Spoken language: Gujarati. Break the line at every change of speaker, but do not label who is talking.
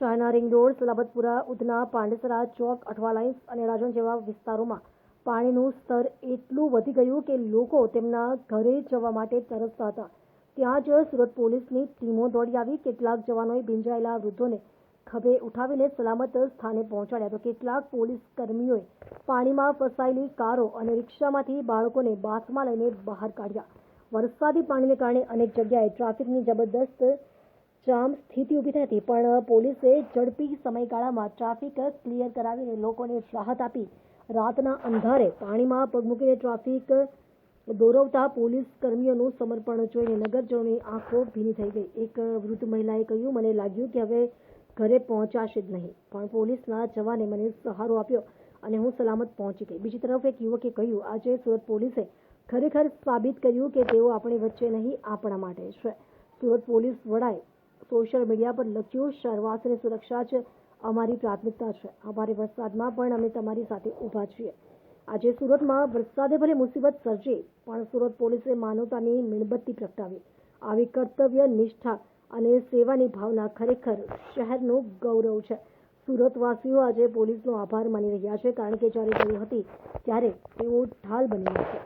શહેરના રિંગ રોડ, સલાબતપુરા, ઉધના, પાંડેસરા ચોક, અઠવા લાઇન્સ અને રાજન જેવા વિસ્તારોમાં પાણીનું સ્તર એટલું વધી ગયું કે લોકો તેમના ઘરે જવા માટે તરસતા હતા. ત્યાં જ સુરત પોલીસની ટીમો દોડી આવી. કેટલાક જવાનોએ ભીંજાયેલા વૃદ્ધોને ખભે ઉઠાવીને સલામત સ્થાને પહોંચાડ્યા તો કેટલાક પોલીસ કર્મીઓએ પાણીમાં ફસાયેલી કારો અને રિક્ષામાંથી બાળકોને બાથમાં લઈને બહાર કાઢ્યા. વરસાદી પાણીને કારણે અનેક જગ્યાએ ટ્રાફિકની જબરદસ્ત જામ સ્થિતિ ઊભી થઈ હતી, પણ પોલીસે ઝડપી સમયગાળામાં ટ્રાફિક ક્લિયર કરાવીને લોકોને રાહત આપી. રાતના અંધારે પાણીમાં પગ મૂકીને ટ્રાફિક દોરવતા પોલીસ કર્મીઓનું સમર્પણ જોઈને નગરજનોની આંખો ભીની થઈ ગઈ. એક વૃદ્ધ મહિલાએ કહ્યું, મને લાગ્યું કે હવે ઘરે પહોંચાશે જ નહીં, પણ પોલીસના જવાને મને સહારો આપ્યો અને હું સલામત પહોંચી ગઈ. બીજી તરફ એક યુવકે કહ્યું, આજે સુરત પોલીસે ખરેખર સાબિત કર્યું કે તેઓ આપણી વચ્ચે નહીં, આપણા માટે છે. સુરત પોલીસ વડાએ સોશિયલ મીડિયા પર લખ્યું, શહેરવાસીની સુરક્ષા જ અમારી પ્રાથમિકતા છે. આ ભારે વરસાદમાં પણ અમે તમારી સાથે ઊભા છીએ. આજે સુરતમાં વરસાદે ભલે મુસીબત સર્જી, પણ સુરત પોલીસે માનવતાની મીણબત્તી પ્રગટાવી. આવી કર્તવ્ય નિષ્ઠા અને સેવાની ભાવના ખરેખર શહેરનું ગૌરવ છે. સુરતવાસીઓ આજે પોલીસનો આભાર માની રહ્યા છે, કારણ કે જ્યારે જરૂર હતી ત્યારે તેઓ ઢાલ બની છે.